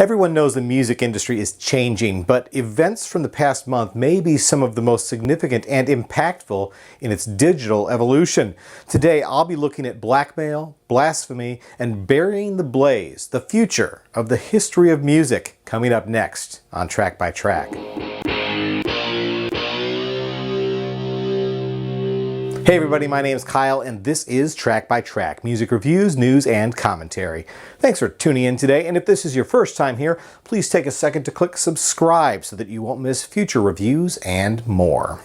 Everyone knows the music industry is changing, but events from the past month may be some of the most significant and impactful in its digital evolution. Today, I'll be looking at Blackmail, Blasphemy, and Burying the Blaze, the future of the history of music, coming up next on Track by Track. Hey everybody, my name is Kyle and this is Track by Track, music reviews, news, and commentary. Thanks for tuning in today, and if this is your first time here, please take a second to click subscribe so that you won't miss future reviews and more.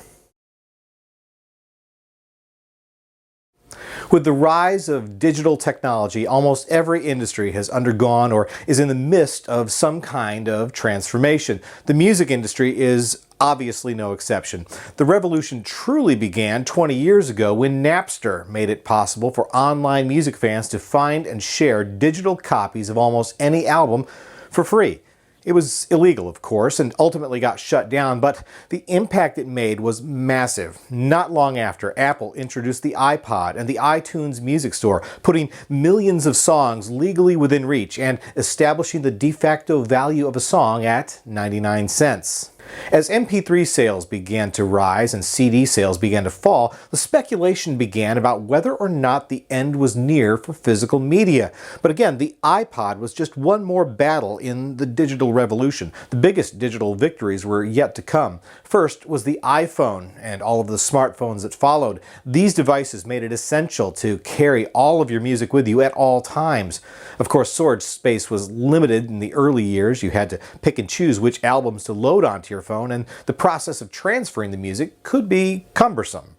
With the rise of digital technology, almost every industry has undergone or is in the midst of some kind of transformation. The music industry is obviously no exception. The revolution truly began 20 years ago when Napster made it possible for online music fans to find and share digital copies of almost any album for free. It was illegal, of course, and ultimately got shut down, but the impact it made was massive. Not long after, Apple introduced the iPod and the iTunes Music Store, putting millions of songs legally within reach and establishing the de facto value of a song at 99 cents. As MP3 sales began to rise and CD sales began to fall, the speculation began about whether or not the end was near for physical media. But again, the iPod was just one more battle in the digital revolution. The biggest digital victories were yet to come. First was the iPhone and all of the smartphones that followed. These devices made it essential to carry all of your music with you at all times. Of course, storage space was limited in the early years. You had to pick and choose which albums to load onto your phone, and the process of transferring the music could be cumbersome.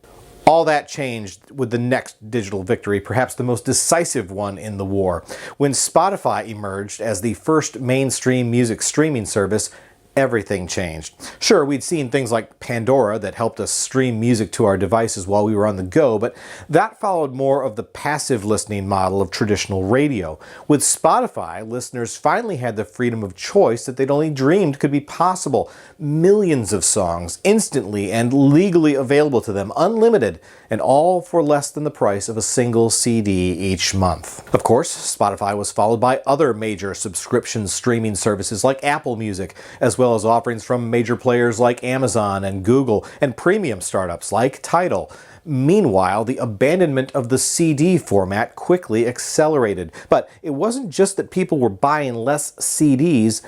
All that changed with the next digital victory, perhaps the most decisive one in the war, when Spotify emerged as the first mainstream music streaming service. Everything changed. Sure, we'd seen things like Pandora that helped us stream music to our devices while we were on the go, but that followed more of the passive listening model of traditional radio. With Spotify, listeners finally had the freedom of choice that they'd only dreamed could be possible. Millions of songs instantly and legally available to them, unlimited, and all for less than the price of a single CD each month. Of course, Spotify was followed by other major subscription streaming services like Apple Music, as well as offerings from major players like Amazon and Google, and premium startups like Tidal. Meanwhile, the abandonment of the CD format quickly accelerated. But it wasn't just that people were buying less CDs,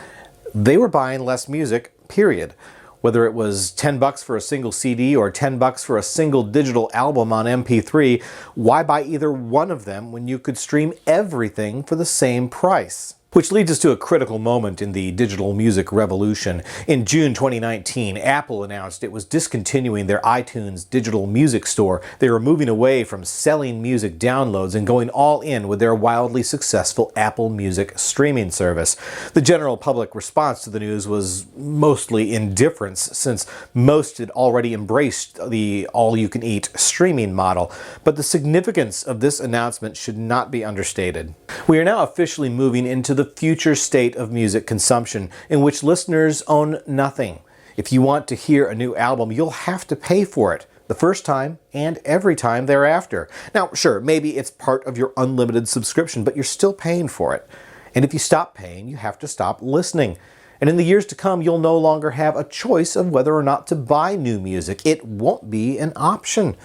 they were buying less music, period. Whether it was $10 for a single CD or $10 for a single digital album on MP3, why buy either one of them when you could stream everything for the same price? Which leads us to a critical moment in the digital music revolution. In June 2019, Apple announced it was discontinuing their iTunes digital music store. They were moving away from selling music downloads and going all in with their wildly successful Apple Music streaming service. The general public response to the news was mostly indifference, since most had already embraced the all-you-can-eat streaming model. But the significance of this announcement should not be understated. We are now officially moving into the future state of music consumption, in which listeners own nothing. If you want to hear a new album, you'll have to pay for it, the first time and every time thereafter. Now, sure, maybe it's part of your unlimited subscription, but you're still paying for it. And if you stop paying, you have to stop listening. And in the years to come, you'll no longer have a choice of whether or not to buy new music. It won't be an option.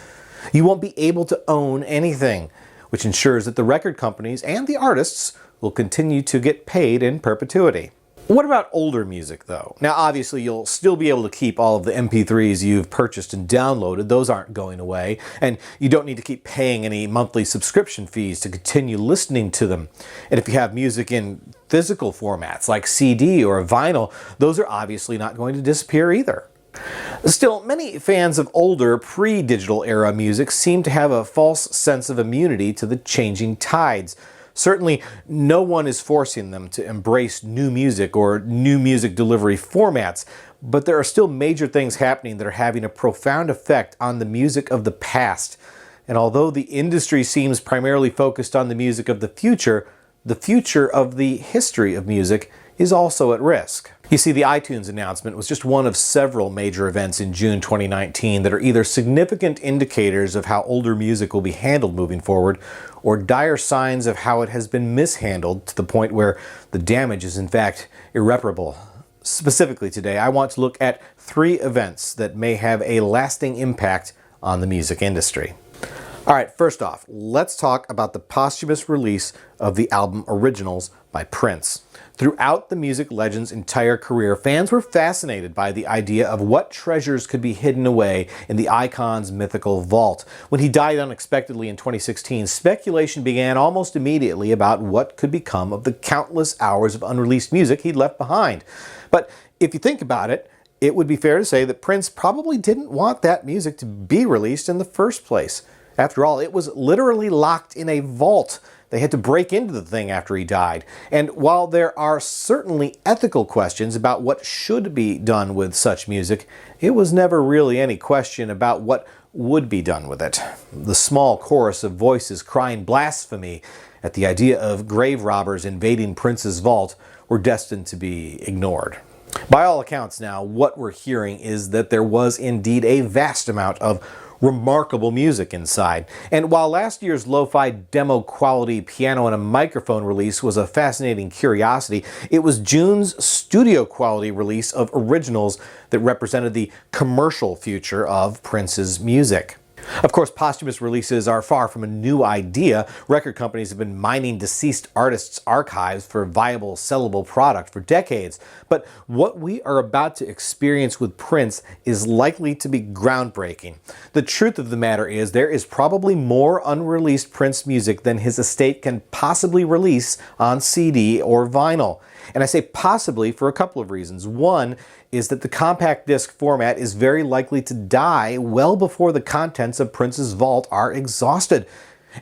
You won't be able to own anything, which ensures that the record companies and the artists will continue to get paid in perpetuity. What about older music, though? Now, obviously, you'll still be able to keep all of the MP3s you've purchased and downloaded. Those aren't going away. And you don't need to keep paying any monthly subscription fees to continue listening to them. And if you have music in physical formats like CD or vinyl, those are obviously not going to disappear either. Still, many fans of older, pre-digital era music seem to have a false sense of immunity to the changing tides. Certainly, no one is forcing them to embrace new music or new music delivery formats, but there are still major things happening that are having a profound effect on the music of the past. And although the industry seems primarily focused on the music of the future of the history of music is also at risk. You see, the iTunes announcement was just one of several major events in June 2019 that are either significant indicators of how older music will be handled moving forward, or dire signs of how it has been mishandled to the point where the damage is in fact irreparable. Specifically today, I want to look at 3 events that may have a lasting impact on the music industry. All right, first off, let's talk about the posthumous release of the album Originals by Prince. Throughout the music legend's entire career, fans were fascinated by the idea of what treasures could be hidden away in the icon's mythical vault. When he died unexpectedly in 2016, speculation began almost immediately about what could become of the countless hours of unreleased music he'd left behind. But if you think about it, it would be fair to say that Prince probably didn't want that music to be released in the first place. After all, it was literally locked in a vault. They had to break into the thing after he died. And while there are certainly ethical questions about what should be done with such music, it was never really any question about what would be done with it. The small chorus of voices crying blasphemy at the idea of grave robbers invading Prince's vault were destined to be ignored. By all accounts now, what we're hearing is that there was indeed a vast amount of remarkable music inside. And while last year's lo-fi demo quality piano and a microphone release was a fascinating curiosity, it was June's studio quality release of Originals that represented the commercial future of Prince's music. Of course, posthumous releases are far from a new idea. Record companies have been mining deceased artists' archives for viable, sellable product for decades. But what we are about to experience with Prince is likely to be groundbreaking. The truth of the matter is there is probably more unreleased Prince music than his estate can possibly release on CD or vinyl. And I say possibly for a couple of reasons. One is that the compact disc format is very likely to die well before the contents of Prince's vault are exhausted.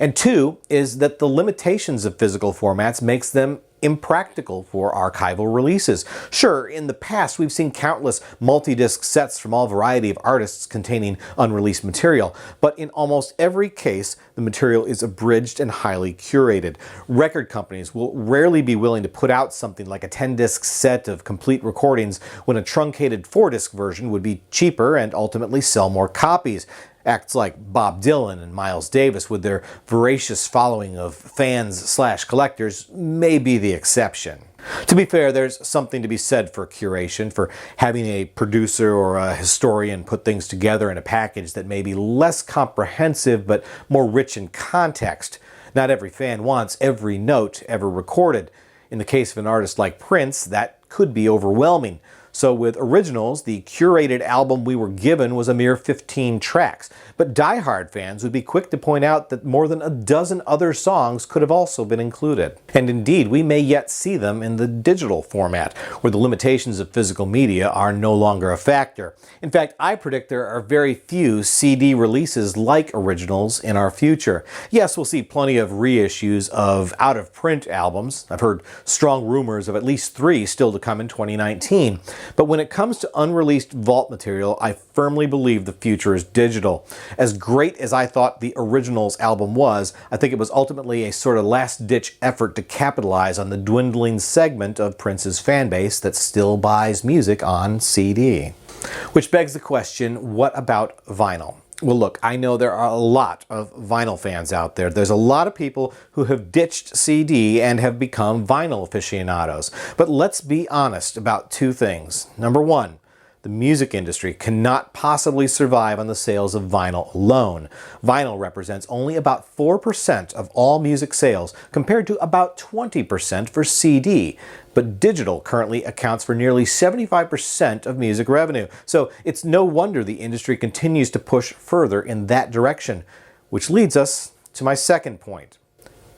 And 2 is that the limitations of physical formats makes them impractical for archival releases. Sure, in the past we've seen countless multi-disc sets from all variety of artists containing unreleased material, but in almost every case the material is abridged and highly curated. Record companies will rarely be willing to put out something like a 10-disc set of complete recordings when a truncated 4-disc version would be cheaper and ultimately sell more copies. Acts like Bob Dylan and Miles Davis, with their voracious following of fans/collectors, may be the exception. To be fair, there's something to be said for curation, for having a producer or a historian put things together in a package that may be less comprehensive but more rich in context. Not every fan wants every note ever recorded. In the case of an artist like Prince, that could be overwhelming. So with Originals, the curated album we were given was a mere 15 tracks. But diehard fans would be quick to point out that more than a dozen other songs could have also been included. And indeed, we may yet see them in the digital format, where the limitations of physical media are no longer a factor. In fact, I predict there are very few CD releases like Originals in our future. Yes, we'll see plenty of reissues of out-of-print albums. I've heard strong rumors of at least 3 still to come in 2019. But when it comes to unreleased vault material, I firmly believe the future is digital. As great as I thought the Originals album was, I think it was ultimately a sort of last-ditch effort to capitalize on the dwindling segment of Prince's fan base that still buys music on CD. Which begs the question, what about vinyl? Well, look, I know there are a lot of vinyl fans out there. There's a lot of people who have ditched CD and have become vinyl aficionados. But let's be honest about 2 things. Number 1, the music industry cannot possibly survive on the sales of vinyl alone. Vinyl represents only about 4% of all music sales, compared to about 20% for CD. But digital currently accounts for nearly 75% of music revenue. So it's no wonder the industry continues to push further in that direction. Which leads us to my second point.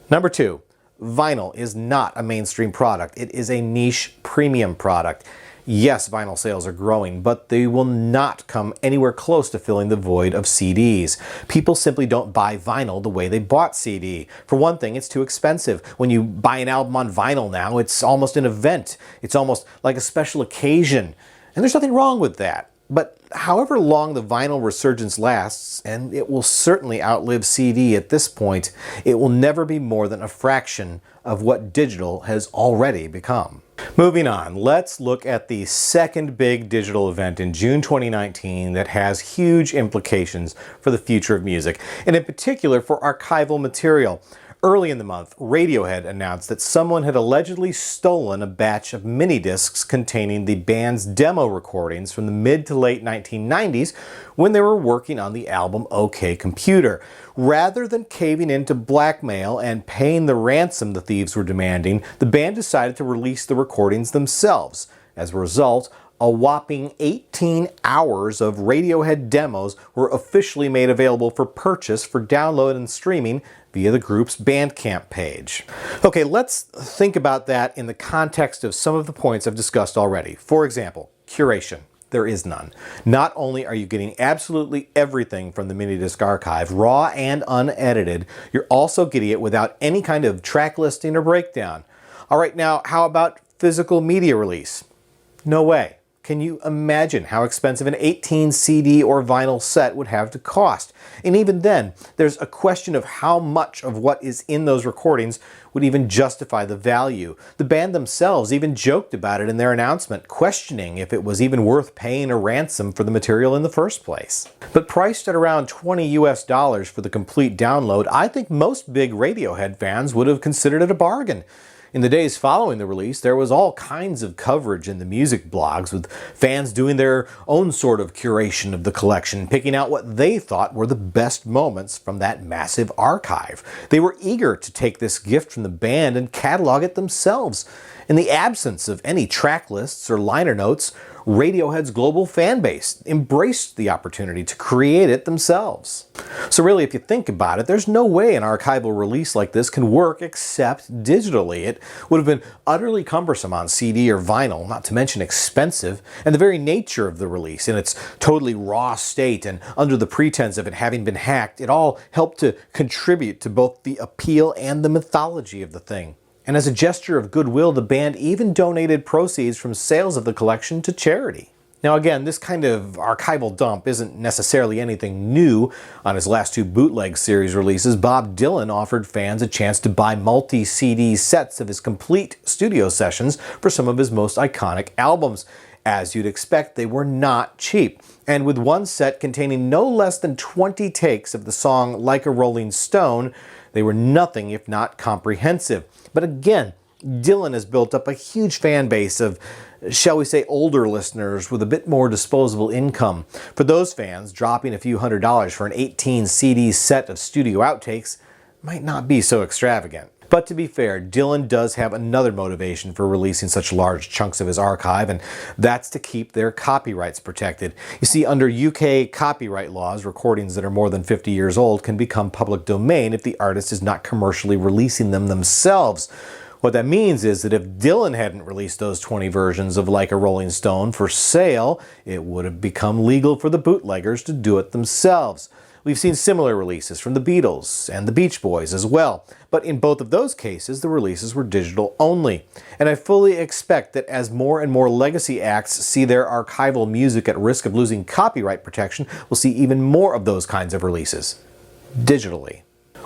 Number 2, vinyl is not a mainstream product. It is a niche premium product. Yes, vinyl sales are growing, but they will not come anywhere close to filling the void of CDs. People simply don't buy vinyl the way they bought CD. For one thing, it's too expensive. When you buy an album on vinyl now, it's almost an event. It's almost like a special occasion. And there's nothing wrong with that. But however long the vinyl resurgence lasts, and it will certainly outlive CD at this point, it will never be more than a fraction of what digital has already become. Moving on, let's look at the second big digital event in June 2019 that has huge implications for the future of music, and in particular for archival material. Early in the month, Radiohead announced that someone had allegedly stolen a batch of mini-discs containing the band's demo recordings from the mid to late 1990s when they were working on the album OK Computer. Rather than caving into blackmail and paying the ransom the thieves were demanding, the band decided to release the recordings themselves. As a result, a whopping 18 hours of Radiohead demos were officially made available for purchase for download and streaming via the group's Bandcamp page. Okay, let's think about that in the context of some of the points I've discussed already. For example, curation. There is none. Not only are you getting absolutely everything from the Minidisc archive, raw and unedited, you're also getting it without any kind of track listing or breakdown. All right, now how about physical media release? No way. Can you imagine how expensive an 18 CD or vinyl set would have to cost? And even then, there's a question of how much of what is in those recordings would even justify the value. The band themselves even joked about it in their announcement, questioning if it was even worth paying a ransom for the material in the first place. But priced at around $20 US for the complete download, I think most big Radiohead fans would have considered it a bargain. In the days following the release, there was all kinds of coverage in the music blogs, with fans doing their own sort of curation of the collection, picking out what they thought were the best moments from that massive archive. They were eager to take this gift from the band and catalog it themselves. In the absence of any track lists or liner notes, Radiohead's global fan base embraced the opportunity to create it themselves. So really, if you think about it, there's no way an archival release like this can work except digitally. It would have been utterly cumbersome on CD or vinyl, not to mention expensive, and the very nature of the release, in its totally raw state and under the pretense of it having been hacked, it all helped to contribute to both the appeal and the mythology of the thing. And as a gesture of goodwill, the band even donated proceeds from sales of the collection to charity. Now again, this kind of archival dump isn't necessarily anything new. On his last two bootleg series releases, Bob Dylan offered fans a chance to buy multi-CD sets of his complete studio sessions for some of his most iconic albums. As you'd expect, they were not cheap. And with one set containing no less than 20 takes of the song Like a Rolling Stone, they were nothing if not comprehensive. But again, Dylan has built up a huge fan base of, shall we say, older listeners with a bit more disposable income. For those fans, dropping a few $100s for an 18 CD set of studio outtakes might not be so extravagant. But to be fair, Dylan does have another motivation for releasing such large chunks of his archive, and that's to keep their copyrights protected. You see, under UK copyright laws, recordings that are more than 50 years old can become public domain if the artist is not commercially releasing them themselves. What that means is that if Dylan hadn't released those 20 versions of Like a Rolling Stone for sale, it would have become legal for the bootleggers to do it themselves. We've seen similar releases from the Beatles and the Beach Boys as well, but in both of those cases, the releases were digital only. And I fully expect that as more and more legacy acts see their archival music at risk of losing copyright protection, we'll see even more of those kinds of releases, digitally.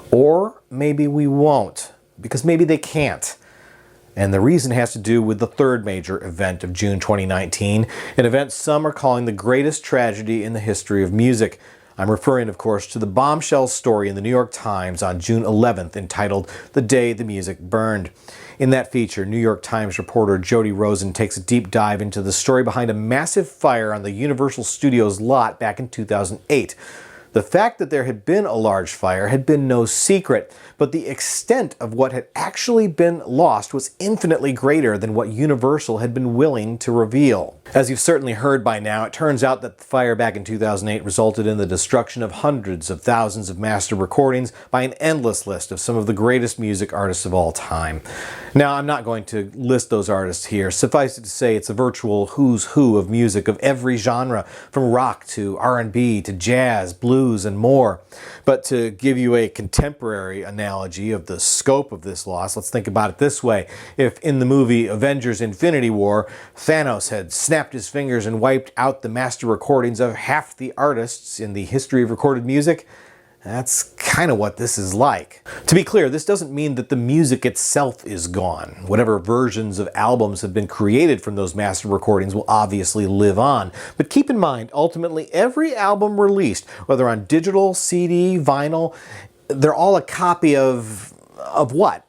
Or maybe we won't, because maybe they can't. And the reason has to do with the third major event of June 2019, an event some are calling the greatest tragedy in the history of music. I'm referring, of course, to the bombshell story in the New York Times on June 11th entitled The Day the Music Burned. In that feature, New York Times reporter Jody Rosen takes a deep dive into the story behind a massive fire on the Universal Studios lot back in 2008. The fact that there had been a large fire had been no secret, but the extent of what had actually been lost was infinitely greater than what Universal had been willing to reveal. As you've certainly heard by now, it turns out that the fire back in 2008 resulted in the destruction of hundreds of thousands of master recordings by an endless list of some of the greatest music artists of all time. Now, I'm not going to list those artists here. Suffice it to say, it's a virtual who's who of music of every genre, from rock to R&B to jazz, blues, and more. But to give you a contemporary analogy of the scope of this loss, let's think about it this way. If in the movie Avengers Infinity War, Thanos had snapped his fingers and wiped out the master recordings of half the artists in the history of recorded music, that's kind of what this is like. To be clear, this doesn't mean that the music itself is gone. Whatever versions of albums have been created from those master recordings will obviously live on. But keep in mind, ultimately, every album released, whether on digital, CD, vinyl, they're all a copy of what?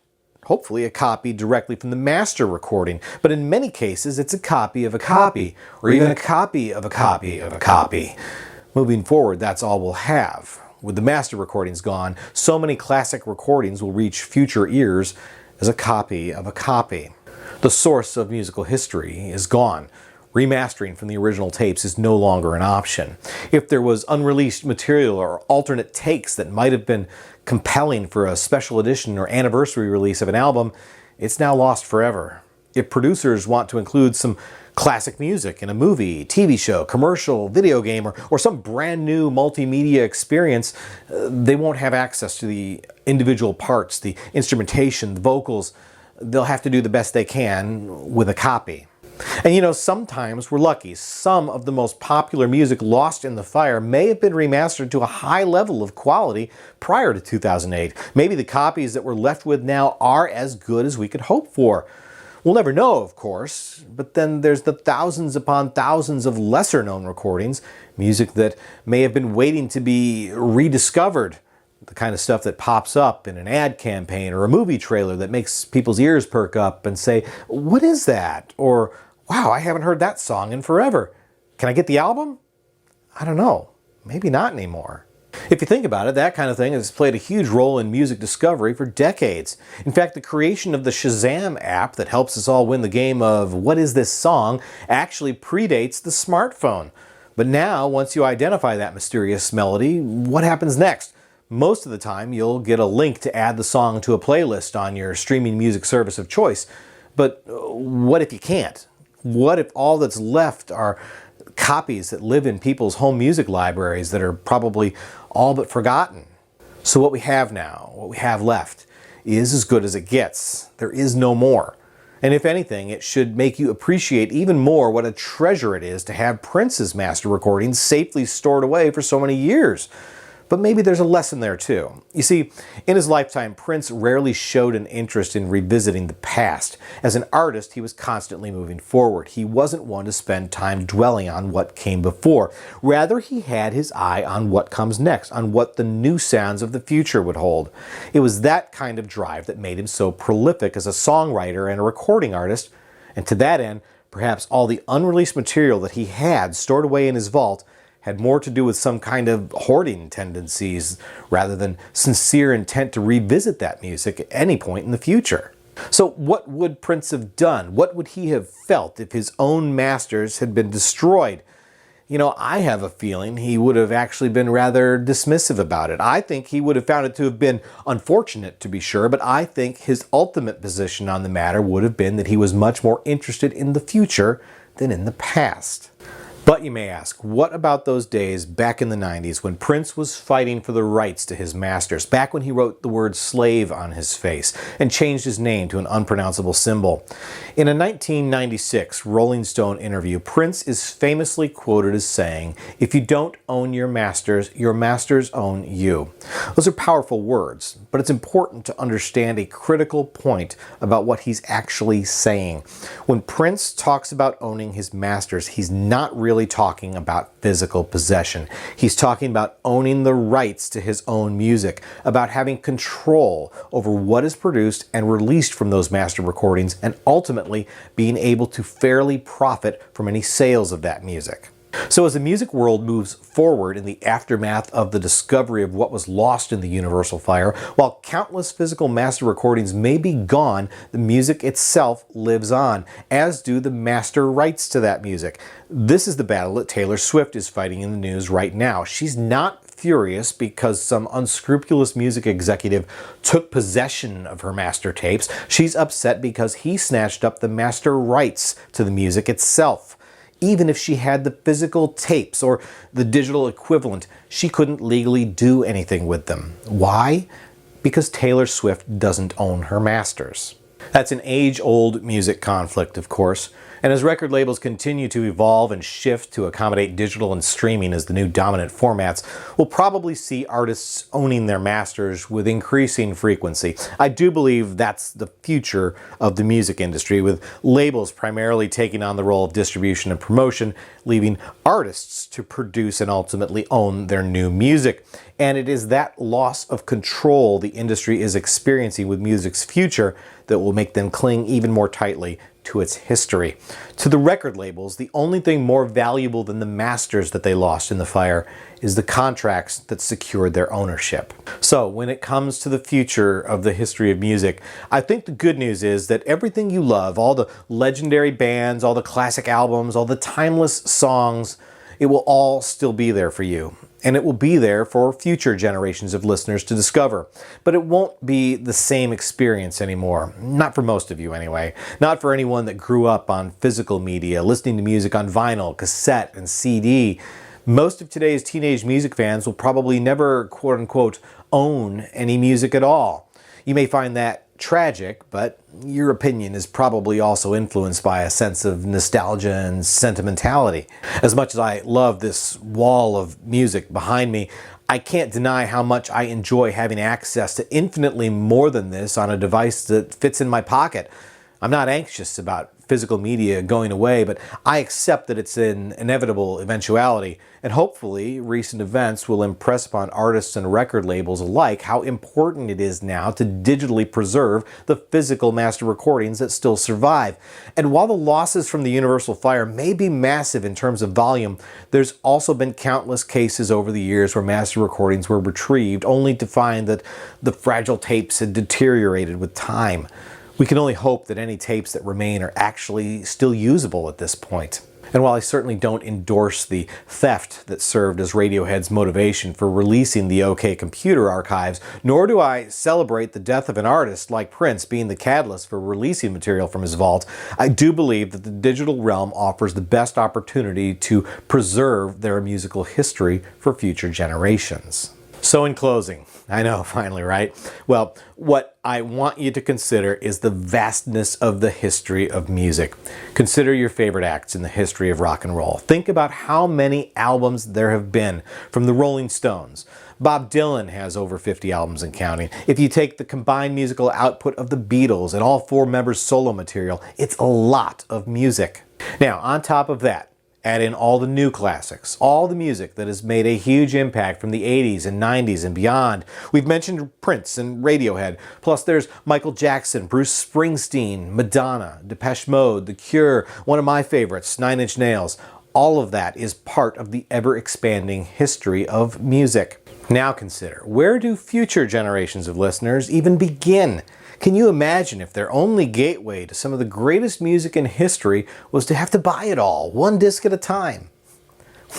Hopefully a copy directly from the master recording. But in many cases, it's a copy of a copy, or even a copy of a copy of a copy. Moving forward, that's all we'll have. With the master recordings gone, so many classic recordings will reach future ears as a copy of a copy. The source of musical history is gone. Remastering from the original tapes is no longer an option. If there was unreleased material or alternate takes that might have been compelling for a special edition or anniversary release of an album, it's now lost forever. If producers want to include some classic music in a movie, TV show, commercial, video game, or some brand new multimedia experience, they won't have access to the individual parts, the instrumentation, the vocals. They'll have to do the best they can with a copy. And you know, sometimes we're lucky. Some of the most popular music lost in the fire may have been remastered to a high level of quality prior to 2008. Maybe the copies that we're left with now are as good as we could hope for. We'll never know, of course, but then there's the thousands upon thousands of lesser-known recordings, music that may have been waiting to be rediscovered, the kind of stuff that pops up in an ad campaign or a movie trailer that makes people's ears perk up and say, "What is that?" Or, "Wow, I haven't heard that song in forever. Can I get the album?" I don't know. Maybe not anymore. If you think about it, that kind of thing has played a huge role in music discovery for decades. In fact, the creation of the Shazam app that helps us all win the game of "What is this song?" actually predates the smartphone. But now, once you identify that mysterious melody, what happens next? Most of the time, you'll get a link to add the song to a playlist on your streaming music service of choice. But what if you can't? What if all that's left are copies that live in people's home music libraries that are probably all but forgotten? So what we have now, what we have left, is as good as it gets. There is no more. And if anything, it should make you appreciate even more what a treasure it is to have Prince's master recordings safely stored away for so many years. But maybe there's a lesson there too. You see, in his lifetime, Prince rarely showed an interest in revisiting the past. As an artist, he was constantly moving forward. He wasn't one to spend time dwelling on what came before. Rather, he had his eye on what comes next, on what the new sounds of the future would hold. It was that kind of drive that made him so prolific as a songwriter and a recording artist. And to that end, perhaps all the unreleased material that he had stored away in his vault had more to do with some kind of hoarding tendencies rather than sincere intent to revisit that music at any point in the future. So what would Prince have done? What would he have felt if his own masters had been destroyed? You know, I have a feeling he would have actually been rather dismissive about it. I think he would have found it to have been unfortunate, to be sure, but I think his ultimate position on the matter would have been that he was much more interested in the future than in the past. But you may ask, what about those days back in the 90s when Prince was fighting for the rights to his masters, back when he wrote the word slave on his face and changed his name to an unpronounceable symbol? In a 1996 Rolling Stone interview, Prince is famously quoted as saying, "If you don't own your masters own you." Those are powerful words, but it's important to understand a critical point about what he's actually saying. When Prince talks about owning his masters, he's not really talking about physical possession. He's talking about owning the rights to his own music, about having control over what is produced and released from those master recordings, and ultimately being able to fairly profit from any sales of that music. So as the music world moves forward in the aftermath of the discovery of what was lost in the universal fire, while countless physical master recordings may be gone, the music itself lives on, as do the master rights to that music. This is the battle that Taylor Swift is fighting in the news right now. She's not furious because some unscrupulous music executive took possession of her master tapes. She's upset because he snatched up the master rights to the music itself. Even if she had the physical tapes or the digital equivalent, she couldn't legally do anything with them. Why? Because Taylor Swift doesn't own her masters. That's an age-old music conflict, of course, and as record labels continue to evolve and shift to accommodate digital and streaming as the new dominant formats, we'll probably see artists owning their masters with increasing frequency. I do believe that's the future of the music industry, with labels primarily taking on the role of distribution and promotion, leaving artists to produce and ultimately own their new music. And it is that loss of control the industry is experiencing with music's future that will make them cling even more tightly to its history. To the record labels, the only thing more valuable than the masters that they lost in the fire is the contracts that secured their ownership. So when it comes to the future of the history of music, I think the good news is that everything you love, all the legendary bands, all the classic albums, all the timeless songs, it will all still be there for you. And it will be there for future generations of listeners to discover. But it won't be the same experience anymore. Not for most of you anyway. Not for anyone that grew up on physical media, listening to music on vinyl, cassette, and CD. Most of today's teenage music fans will probably never, quote-unquote, own any music at all. You may find that tragic, but your opinion is probably also influenced by a sense of nostalgia and sentimentality. As much as I love this wall of music behind me, I can't deny how much I enjoy having access to infinitely more than this on a device that fits in my pocket. I'm not anxious about physical media going away, but I accept that it's an inevitable eventuality, and hopefully recent events will impress upon artists and record labels alike how important it is now to digitally preserve the physical master recordings that still survive. And while the losses from the Universal fire may be massive in terms of volume, there's also been countless cases over the years where master recordings were retrieved only to find that the fragile tapes had deteriorated with time. We can only hope that any tapes that remain are actually still usable at this point. And while I certainly don't endorse the theft that served as Radiohead's motivation for releasing the OK Computer archives, nor do I celebrate the death of an artist like Prince being the catalyst for releasing material from his vault, I do believe that the digital realm offers the best opportunity to preserve their musical history for future generations. So in closing, I know, finally, right? Well, what I want you to consider is the vastness of the history of music. Consider your favorite acts in the history of rock and roll. Think about how many albums there have been from the Rolling Stones. Bob Dylan has over 50 albums and counting. If you take the combined musical output of the Beatles and all four members' solo material, it's a lot of music. Now, on top of that, add in all the new classics, all the music that has made a huge impact from the 80s and 90s and beyond. We've mentioned Prince and Radiohead, plus there's Michael Jackson, Bruce Springsteen, Madonna, Depeche Mode, The Cure, one of my favorites, 9 Inch Nails. All of that is part of the ever-expanding history of music. Now consider, where do future generations of listeners even begin? Can you imagine if their only gateway to some of the greatest music in history was to have to buy it all, one disc at a time?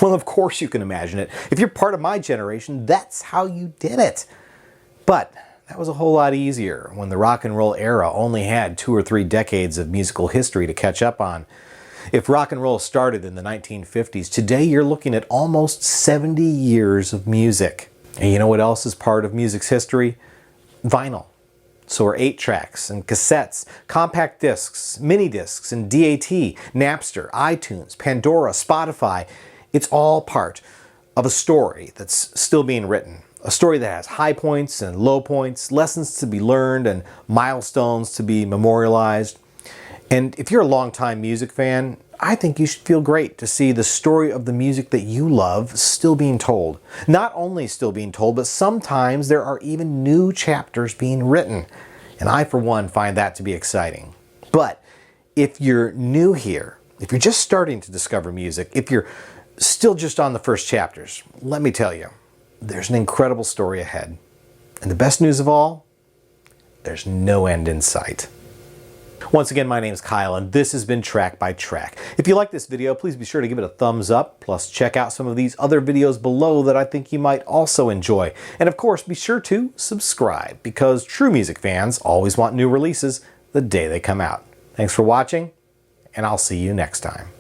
Well, of course you can imagine it. If you're part of my generation, that's how you did it. But that was a whole lot easier when the rock and roll era only had 2 or 3 decades of musical history to catch up on. If rock and roll started in the 1950s, today you're looking at almost 70 years of music. And you know what else is part of music's history? Vinyl. So are 8-tracks and cassettes, compact discs, mini discs, and DAT, Napster, iTunes, Pandora, Spotify. It's all part of a story that's still being written. A story that has high points and low points, lessons to be learned, and milestones to be memorialized. And if you're a longtime music fan, I think you should feel great to see the story of the music that you love still being told. Not only still being told, but sometimes there are even new chapters being written. And I, for one, find that to be exciting. But if you're new here, if you're just starting to discover music, if you're still just on the first chapters, let me tell you, there's an incredible story ahead. And the best news of all, there's no end in sight. Once again, my name is Kyle, and this has been Track by Track. If you like this video, please be sure to give it a thumbs up, plus check out some of these other videos below that I think you might also enjoy. And of course, be sure to subscribe, because true music fans always want new releases the day they come out. Thanks for watching, and I'll see you next time.